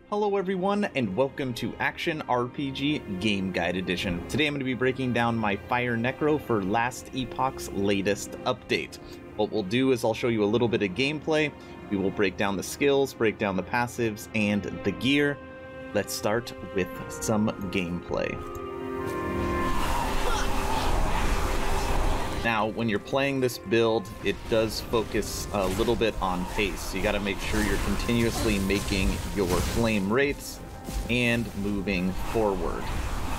Hello everyone, and welcome to Action RPG Game Guide Edition. Today I'm going to be breaking down my Fire Necro for Last Epoch's latest update. What we'll do is I'll show you a little bit of gameplay, we will break down the skills, break down the passives, and the gear. Let's start with some gameplay. Now, when you're playing this build, it does focus a little bit on pace. So you got to make sure you're continuously making your flame rates and moving forward,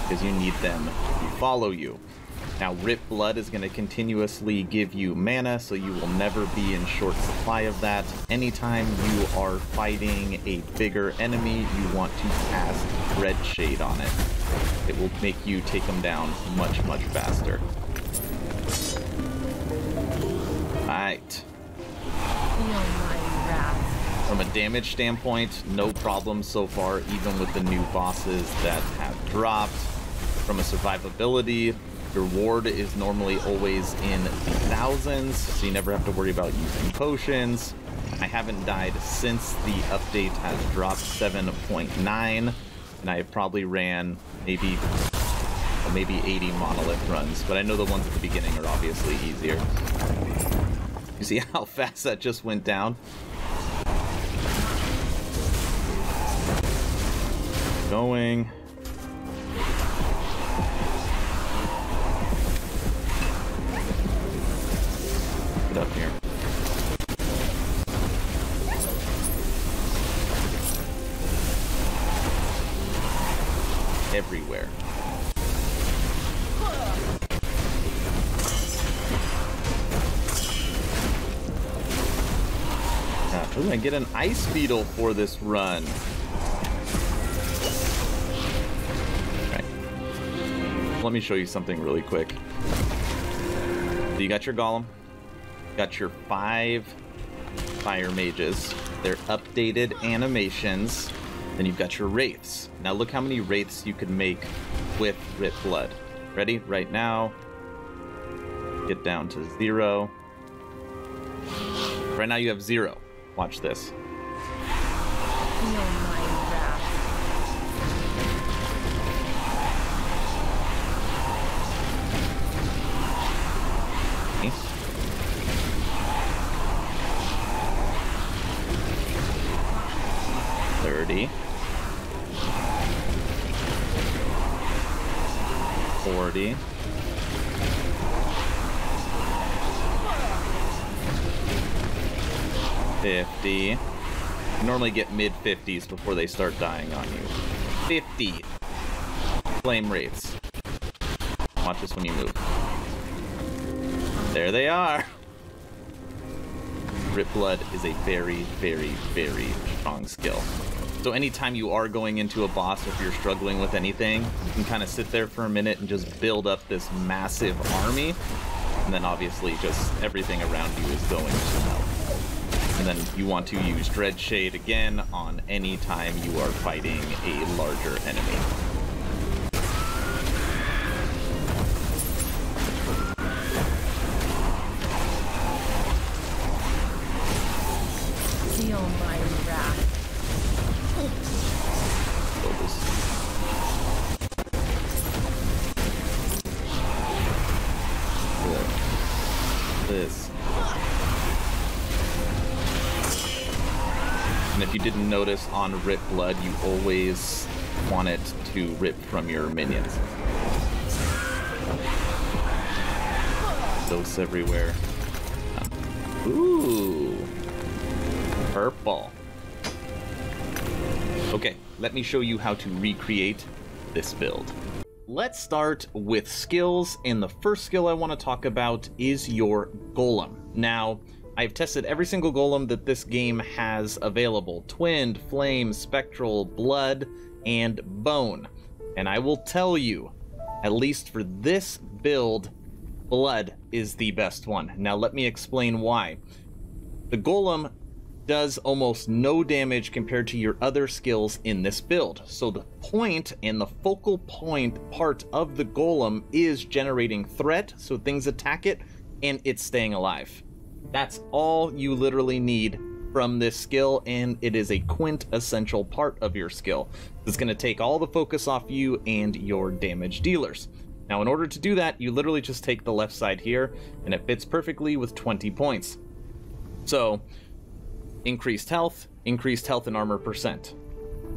because you need them to follow you. Now, Rip Blood is going to continuously give you mana, so you will never be in short supply of that. Anytime you are fighting a bigger enemy, you want to cast Red Shade on it. It will make you take them down much faster. Alright. From a damage standpoint, no problem so far, even with the new bosses that have dropped. From a survivability, your ward is normally always in the thousands, so you never have to worry about using potions. I haven't died since the update has dropped 7.9, and I probably ran maybe 80 monolith runs, but I know the ones at the beginning are obviously easier. You see how fast that just went down? Going. Get up here. Everywhere. Ooh, I get an ice beetle for this run. Okay. Let me show you something really quick. So you got your golem, got your 5 fire mages, their updated animations, then you've got your wraiths. Now look how many wraiths you can make with Rip Blood. Ready? Right now. Get down to 0. Right now you have 0. Watch this. Feel my wrath. Okay. 30. 40. 50. You normally get mid-50s before they start dying on you. 50 flame wraiths. Watch this when you move. There they are. Rip Blood is a very strong skill. So anytime you are going into a boss, if you're struggling with anything, you can kind of sit there for a minute and just build up this massive army, and then obviously just everything around you is going to melt. And then you want to use Dread Shade again on any time you are fighting a larger enemy. Feel my wrath. This. And if you didn't notice, on Rip Blood, you always want it to rip from your minions. Dose everywhere. Ooh. Purple. Okay, let me show you how to recreate this build. Let's start with skills, and the first skill I want to talk about is your golem. Now, I've tested every single golem that this game has available. Twinned, Flame, Spectral, Blood, and Bone. And I will tell you, at least for this build, Blood is the best one. Now let me explain why. The golem does almost no damage compared to your other skills in this build. So the point and the focal point part of the golem is generating threat, so things attack it, and it's staying alive. That's all you literally need from this skill, and it is a quintessential part of your skill. It's going to take all the focus off you and your damage dealers. Now, in order to do that, you literally just take the left side here, and it fits perfectly with 20 points. So, increased health and armor percent.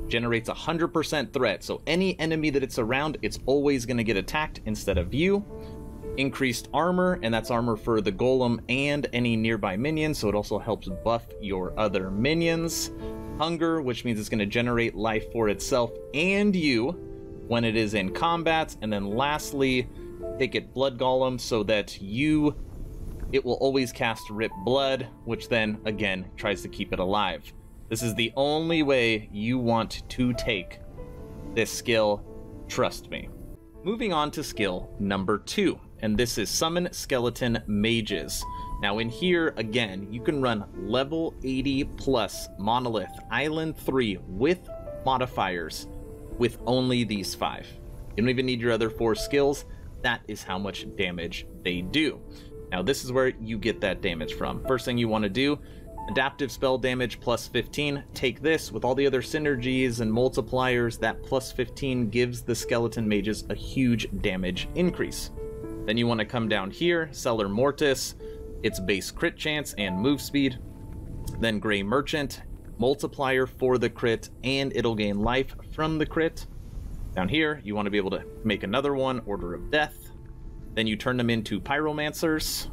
Generates 100% threat, so any enemy that it's around, it's always going to get attacked instead of you. Increased armor, and that's armor for the golem and any nearby minions, so it also helps buff your other minions. Hunger, which means it's going to generate life for itself and you when it is in combat. And then lastly, take it blood golem, so that it will always cast rip blood, which then again tries to keep it alive. This is the only way you want to take this skill, trust me. Moving on to skill number 2, and this is Summon Skeleton Mages. Now in here, again, you can run level 80 plus Monolith Island 3 with modifiers with only these 5. You don't even need your other 4 skills. That is how much damage they do. Now this is where you get that damage from. First thing you want to do, adaptive spell damage plus 15. Take this with all the other synergies and multipliers. That plus 15 gives the skeleton mages a huge damage increase. Then you want to come down here, Cellar Mortis, its base crit chance and move speed. Then Gray Merchant, multiplier for the crit, and it'll gain life from the crit. Down here, you want to be able to make another one, Order of Death. Then you turn them into Pyromancers.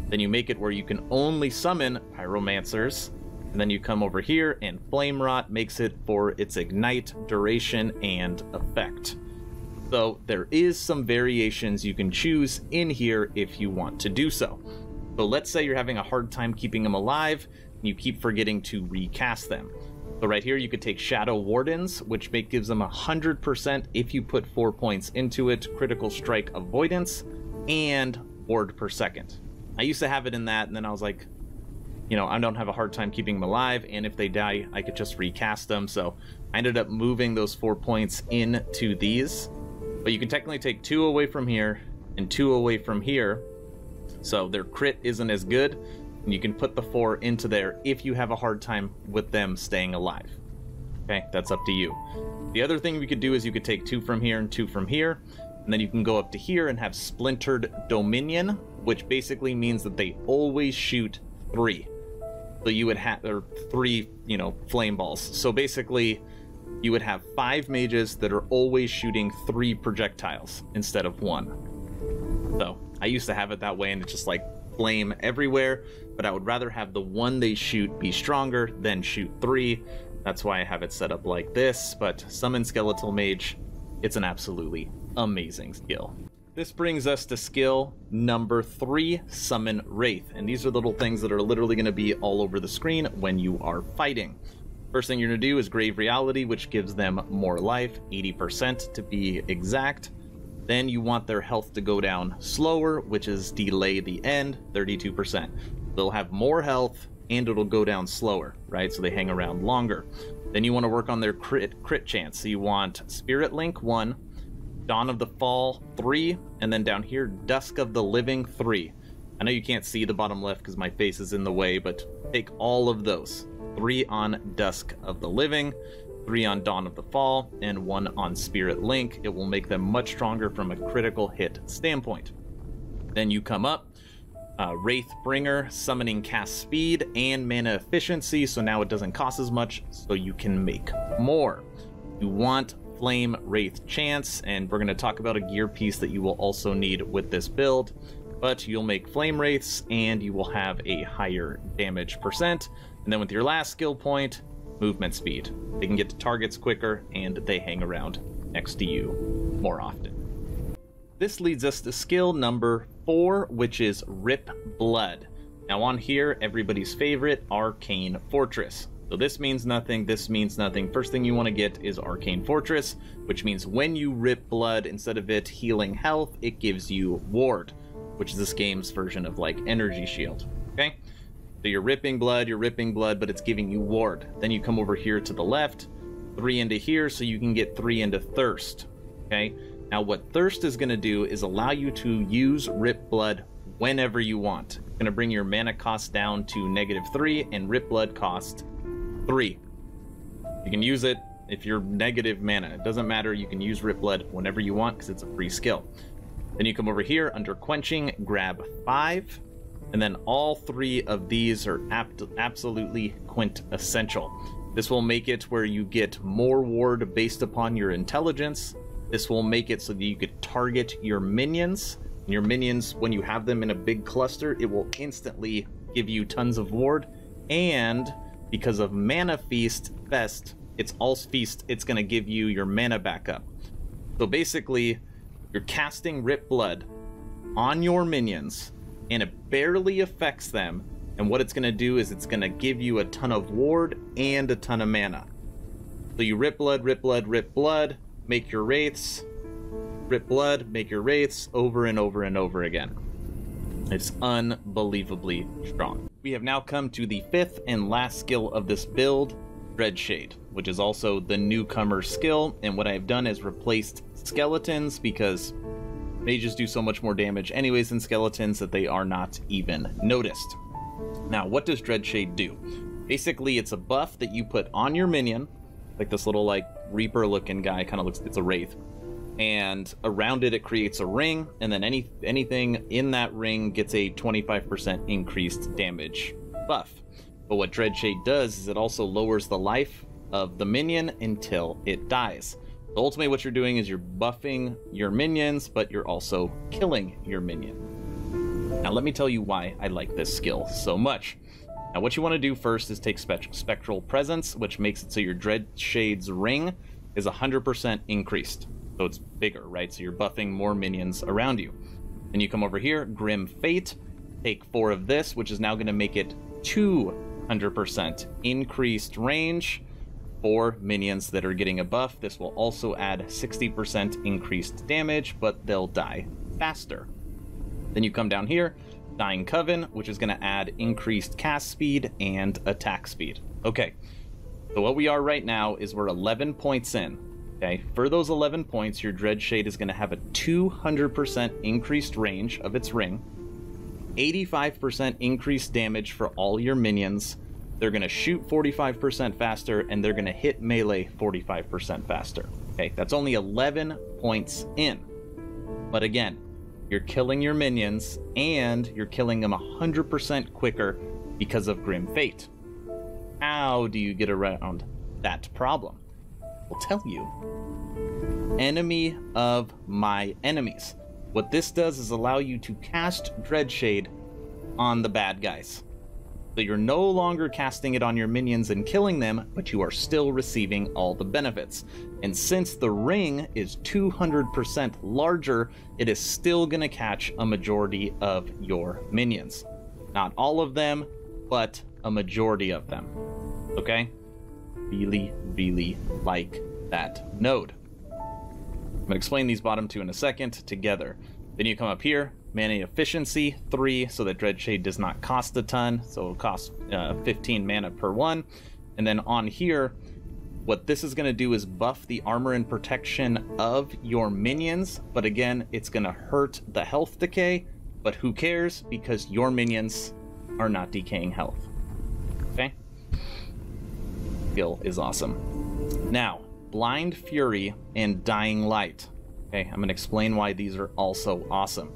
Then you make it where you can only summon Pyromancers. And then you come over here, and Flame Rot makes it for its ignite, duration, and effect. So there is some variations you can choose in here if you want to do so. So let's say you're having a hard time keeping them alive, and you keep forgetting to recast them. So right here you could take Shadow Wardens, which gives them 100% if you put 4 points into it, critical strike avoidance, and ward per second. I used to have it in that, and then I was like, you know, I don't have a hard time keeping them alive, and if they die, I could just recast them. So I ended up moving those 4 points into these. But you can technically take 2 away from here and 2 away from here, so their crit isn't as good, and you can put the 4 into there if you have a hard time with them staying alive. Okay, that's up to you. The other thing we could do is you could take 2 from here and 2 from here, and then you can go up to here and have Splintered Dominion, which basically means that they always shoot 3. So you would have 3, you know, flame balls. So basically, you would have 5 mages that are always shooting 3 projectiles instead of 1. So I used to have it that way, and it's just like flame everywhere, but I would rather have the one they shoot be stronger than shoot 3. That's why I have it set up like this. But Summon Skeletal Mage, it's an absolutely amazing skill. This brings us to skill number 3, Summon Wraith. And these are little things that are literally going to be all over the screen when you are fighting. First thing you're going to do is Grave Reality, which gives them more life, 80% to be exact. Then you want their health to go down slower, which is Delay the End, 32%. They'll have more health, and it'll go down slower, right? So they hang around longer. Then you want to work on their crit chance. So you want Spirit Link 1, Dawn of the Fall 3, and then down here, Dusk of the Living 3. I know you can't see the bottom left because my face is in the way, but take all of those. 3 on Dusk of the Living, 3 on Dawn of the Fall, and 1 on Spirit Link. It will make them much stronger from a critical hit standpoint. Then you come up, Wraith Bringer, Summoning Cast Speed, and Mana Efficiency, so now it doesn't cost as much, so you can make more. You want Flame Wraith Chance, and we're going to talk about a gear piece that you will also need with this build, but you'll make Flame Wraiths, and you will have a higher damage percent. And then with your last skill point, movement speed. They can get to targets quicker, and they hang around next to you more often. This leads us to skill number 4, which is Rip Blood. Now on here, everybody's favorite, Arcane Fortress. So this means nothing, this means nothing. First thing you want to get is Arcane Fortress, which means when you rip blood, instead of it healing health, it gives you Ward, which is this game's version of like Energy Shield, okay? So you're ripping blood, but it's giving you Ward. Then you come over here to the left, 3 into here, so you can get 3 into Thirst, okay? Now what Thirst is going to do is allow you to use Rip Blood whenever you want. You going to bring your mana cost down to -3 and Rip Blood cost 3. You can use it if you're negative mana. It doesn't matter. You can use Rip Blood whenever you want because it's a free skill. Then you come over here under Quenching, grab 5, and then all 3 of these are absolutely quintessential. This will make it where you get more ward based upon your intelligence. This will make it so that you could target your minions. Your minions, when you have them in a big cluster, it will instantly give you tons of ward. And because of Mana Feast, it's going to give you your mana back up. So basically, you're casting Rip Blood on your minions, and it barely affects them. And what it's going to do is it's going to give you a ton of ward and a ton of mana. So you Rip Blood, Rip Blood, Rip Blood, make your wraiths, Rip Blood, make your wraiths, over and over and over again. It's unbelievably strong. We have now come to the 5th and last skill of this build, Dreadshade, which is also the newcomer skill. And what I've done is replaced skeletons because mages do so much more damage anyways than skeletons that they are not even noticed. Now, what does Dreadshade do? Basically, it's a buff that you put on your minion, like this little like Reaper looking guy, kind of looks, it's a wraith. And around it, it creates a ring, and then anything in that ring gets a 25% increased damage buff. But what Dreadshade does is it also lowers the life of the minion until it dies. So ultimately, what you're doing is you're buffing your minions, but you're also killing your minion. Now, let me tell you why I like this skill so much. Now, what you want to do first is take Spectral Presence, which makes it so your Dreadshade's ring is 100% increased. So it's bigger, right? So you're buffing more minions around you. Then you come over here, Grim Fate, take 4 of this, which is now going to make it 200% increased range for minions that are getting a buff. This will also add 60% increased damage, but they'll die faster. Then you come down here, Dying Coven, which is going to add increased cast speed and attack speed. Okay, so what we are right now is we're 11 points in. Okay, for those 11 points, your Dreadshade is going to have a 200% increased range of its ring, 85% increased damage for all your minions. They're going to shoot 45% faster, and they're going to hit melee 45% faster. Okay, that's only 11 points in. But again, you're killing your minions, and you're killing them 100% quicker because of Grim Fate. How do you get around that problem? I'll tell you. Enemy of my enemies. What this does is allow you to cast Dreadshade on the bad guys. So you're no longer casting it on your minions and killing them, but you are still receiving all the benefits. And since the ring is 200% larger, it is still going to catch a majority of your minions. Not all of them, but a majority of them. Okay? Really, really like that node. I'm going to explain these bottom 2 in a second together. Then you come up here, mana efficiency 3, so that Dreadshade does not cost a ton, so it'll cost 15 mana per one. And then on here, what this is going to do is buff the armor and protection of your minions, but again, it's going to hurt the health decay, but who cares, because your minions are not decaying health. Okay? Skill is awesome. Now, Blind Fury and Dying Light. Okay, I'm going to explain why these are also awesome.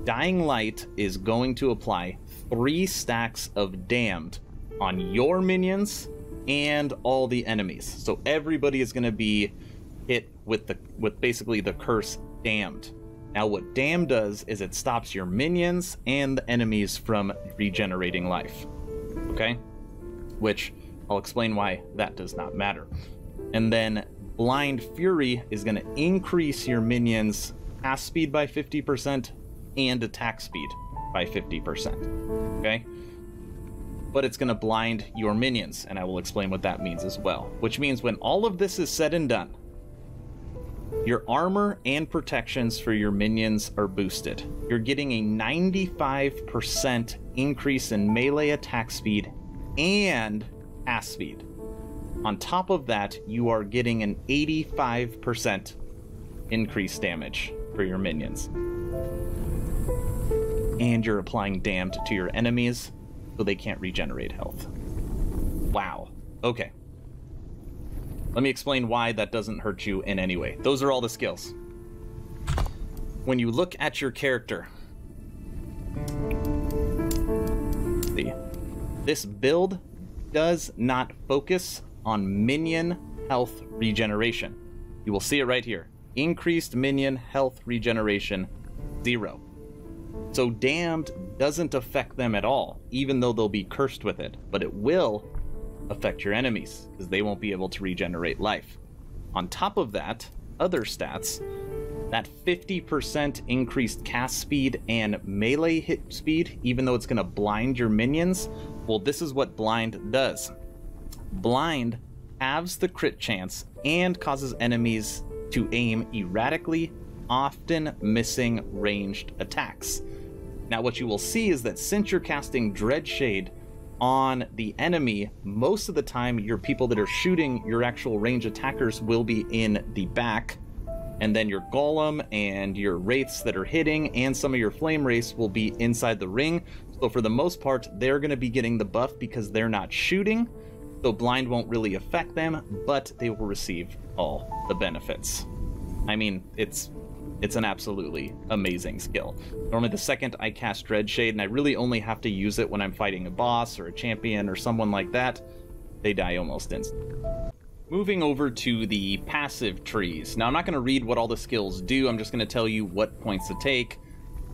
Dying Light is going to apply 3 stacks of Damned on your minions and all the enemies. So everybody is going to be hit with basically the curse Damned. Now what Damned does is it stops your minions and the enemies from regenerating life. Okay? Which I'll explain why that does not matter. And then Blind Fury is going to increase your minions' cast speed by 50% and attack speed by 50%. Okay? But it's going to blind your minions, and I will explain what that means as well. Which means when all of this is said and done, your armor and protections for your minions are boosted. You're getting a 95% increase in melee attack speed and cast speed. On top of that, you are getting an 85% increased damage for your minions. and you're applying damned to your enemies, so they can't regenerate health. Wow. Okay. Let me explain why that doesn't hurt you in any way. Those are all the skills. When you look at your character, see, this build does not focus on minion health regeneration. You will see it right here. Increased minion health regeneration, 0. So damned doesn't affect them at all, even though they'll be cursed with it. But it will affect your enemies, because they won't be able to regenerate life. On top of that, other stats, that 50% increased cast speed and melee hit speed, even though it's going to blind your minions, well, this is what blind does. Blind halves the crit chance and causes enemies to aim erratically, often missing ranged attacks. Now, what you will see is that since you're casting Dreadshade on the enemy, most of the time your people that are shooting your actual range attackers will be in the back, and then your golem and your wraiths that are hitting and some of your flame wraiths will be inside the ring. So for the most part, they're going to be getting the buff because they're not shooting, so blind won't really affect them, but they will receive all the benefits. I mean, it's an absolutely amazing skill. Normally the second I cast Dreadshade, and I really only have to use it when I'm fighting a boss or a champion or someone like that, they die almost instantly. Moving over to the passive trees. Now, I'm not going to read what all the skills do, I'm just going to tell you what points to take.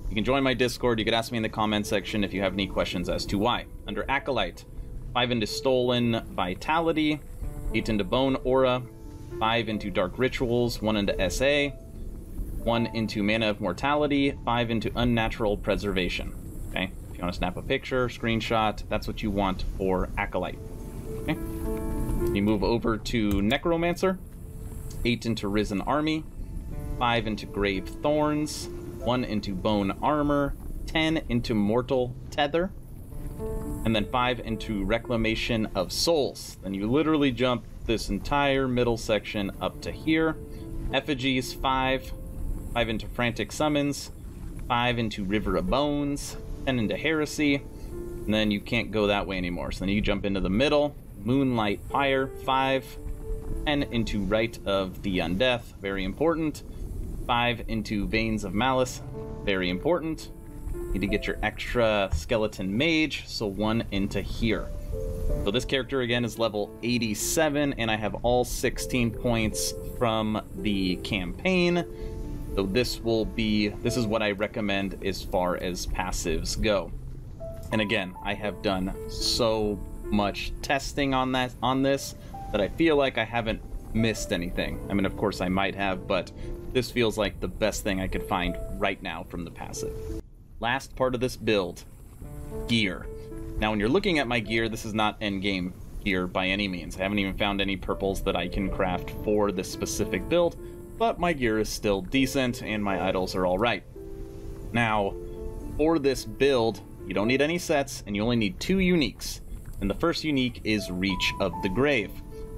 You can join my Discord, you can ask me in the comment section if you have any questions as to why. Under Acolyte, 5 into Stolen Vitality, 8 into Bone Aura, 5 into Dark Rituals, 1 into SA, 1 into Mana of Mortality, 5 into Unnatural Preservation. Okay, if you want to snap a picture, screenshot, that's what you want for Acolyte. Okay. You move over to Necromancer, 8 into Risen Army, 5 into Grave Thorns, 1 into Bone Armor, 10 into Mortal Tether, and then 5 into Reclamation of Souls. Then you literally jump this entire middle section up to here. Effigies, 5 into Frantic Summons, 5 into River of Bones, 10 into Heresy, and then you can't go that way anymore. So then you jump into the middle. Moonlight Fire, 5, 10 into Rite of the Undeath, very important, 5 into Veins of Malice, very important. Need to get your extra Skeleton Mage, so 1 into here. So this character again is level 87, and I have all 16 points from the campaign. So this is what I recommend as far as passives go. And again, I have done so much testing on this that I feel like I haven't missed anything. I mean, of course I might have, but this feels like the best thing I could find right now from the passive. Last part of this build, gear. Now when you're looking at my gear, this is not endgame gear by any means. I haven't even found any purples that I can craft for this specific build, but my gear is still decent and my idols are alright. Now, for this build, you don't need any sets and you only need 2 uniques. And the first unique is Reach of the Grave.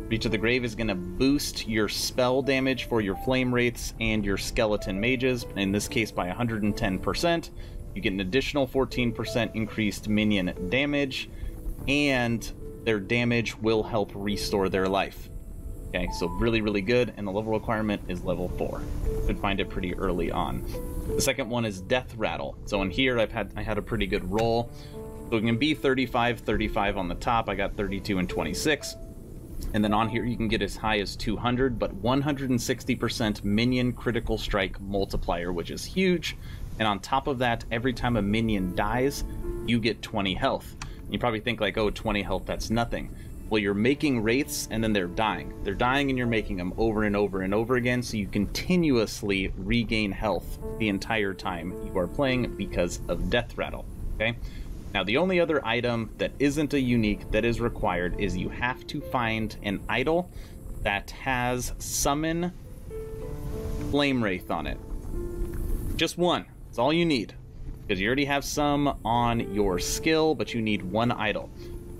Reach of the Grave is going to boost your spell damage for your Flame Wraiths and your Skeleton Mages, in this case by 110%. You get an additional 14% increased minion damage, and their damage will help restore their life. Okay, so really, really good, and the level requirement is level 4. You could find it pretty early on. The second one is Death Rattle. So in here, I had a pretty good roll. So it can be 35 on the top. I got 32 and 26. And then on here you can get as high as 200, but 160% minion critical strike multiplier, which is huge. And on top of that, every time a minion dies, you get 20 health. And you probably think like, oh, 20 health, that's nothing. Well, you're making wraiths and then they're dying. They're dying and you're making them over and over and over again, so you continuously regain health the entire time you are playing because of Death Rattle, okay? Now, the only other item that isn't a unique that is required is you have to find an idol that has Summon Flame Wraith on it. Just one. That's all you need. Because you already have some on your skill, but you need one idol.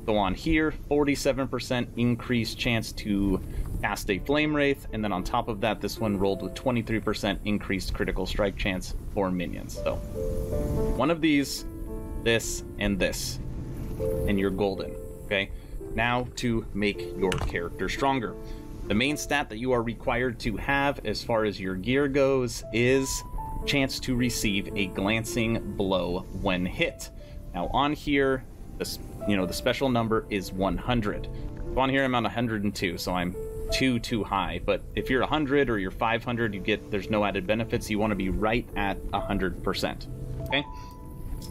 So on here, 47% increased chance to cast a Flame Wraith, and then on top of that, this one rolled with 23% increased critical strike chance for minions. So one of these, this, and this, and you're golden. Okay, now to make your character stronger. The main stat that you are required to have as far as your gear goes is chance to receive a glancing blow when hit. Now on here, this, the special number is 100. So on here I'm on 102, so I'm too high. But if you're 100 or you're 500, there's no added benefits. You want to be right at 100%. Okay.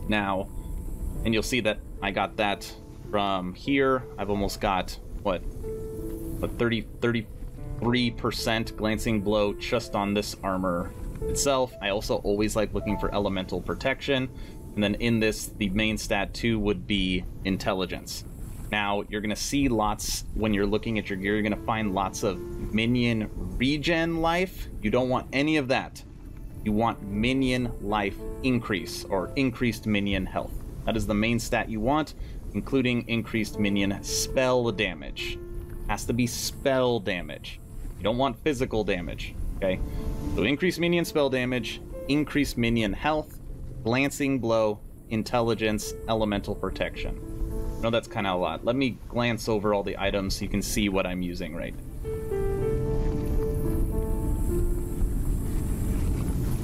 Now, and you'll see that I got that from here. I've almost got what 33% glancing blow just on this armor itself. I also always like looking for elemental protection, and then in this, the main stat too would be intelligence. Now you're gonna see lots, when you're looking at your gear, you're gonna find lots of minion regen life. You don't want any of that. You want minion life increase, or increased minion health. That is the main stat you want, including increased minion spell damage. Has to be spell damage. You don't want physical damage, okay? So increased minion spell damage, increased minion health, glancing blow, intelligence, elemental protection. I know that's kind of a lot. Let me glance over all the items so you can see what I'm using right.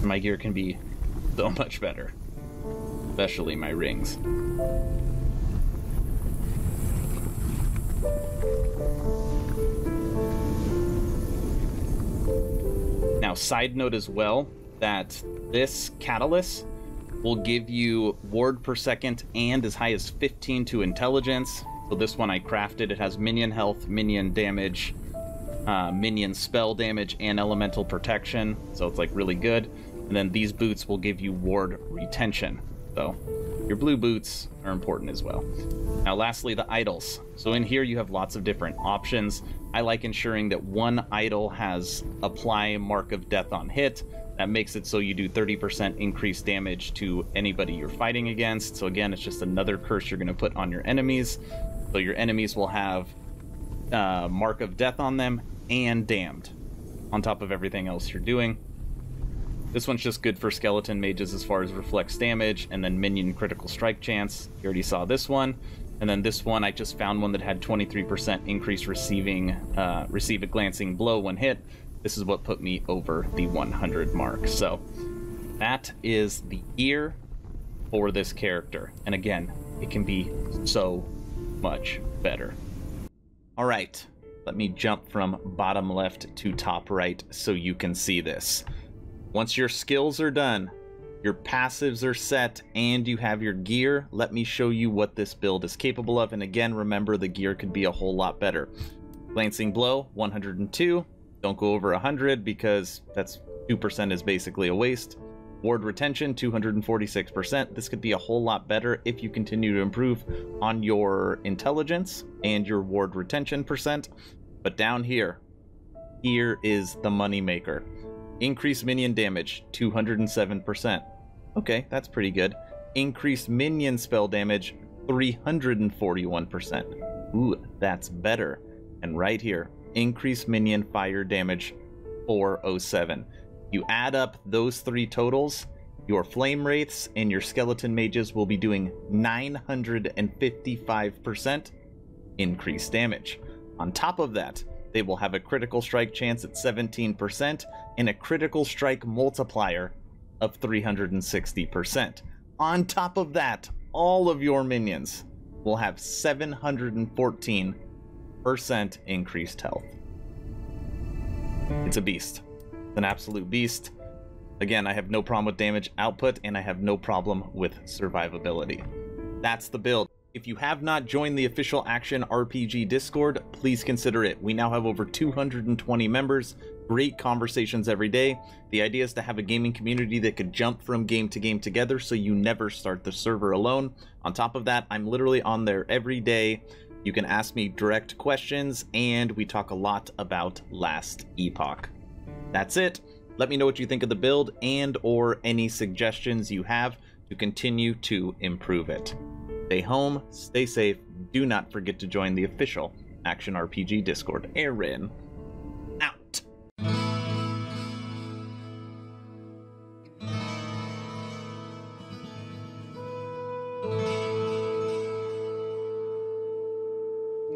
My gear can be so much better, especially my rings. Now, side note as well, that this catalyst will give you ward per second and as high as 15 to intelligence. So this one I crafted. It has minion health, minion damage, minion spell damage, and elemental protection. So it's like really good. And then these boots will give you ward retention. So your blue boots are important as well. Now lastly, the idols. So in here you have lots of different options. I like ensuring that one idol has apply Mark of Death on hit. That makes it so you do 30% increased damage to anybody you're fighting against. So again, it's just another curse you're going to put on your enemies. So your enemies will have Mark of Death on them and Damned on top of everything else you're doing. This one's just good for skeleton mages as far as reflex damage, and then minion critical strike chance. You already saw this one. And then this one, I just found one that had 23% increase receive a glancing blow when hit. This is what put me over the 100 mark. So that is the gear for this character. And again, it can be so much better. All right, let me jump from bottom left to top right so you can see this. Once your skills are done, your passives are set, and you have your gear, let me show you what this build is capable of. And again, remember, the gear could be a whole lot better. Glancing blow, 102. Don't go over 100 because that's 2% is basically a waste. Ward retention, 246%. This could be a whole lot better if you continue to improve on your intelligence and your ward retention percent. But down here is the money maker. Increased minion damage, 207%. Okay, that's pretty good. Increased minion spell damage, 341%. Ooh, that's better. And right here, increased minion fire damage, 407. You add up those three totals, your flame wraiths and your skeleton mages will be doing 955% increased damage. On top of that, they will have a critical strike chance at 17% and a critical strike multiplier of 360%. On top of that, all of your minions will have 714% increased health. It's a beast. It's an absolute beast. Again, I have no problem with damage output, and I have no problem with survivability. That's the build. If you have not joined the official Action RPG Discord, please consider it. We now have over 220 members, great conversations every day. The idea is to have a gaming community that could jump from game to game together so you never start the server alone. On top of that, I'm literally on there every day. You can ask me direct questions, and we talk a lot about Last Epoch. That's it. Let me know what you think of the build and or any suggestions you have to continue to improve it. Stay home, stay safe, do not forget to join the official Action RPG Discord. Aaron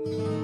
Feel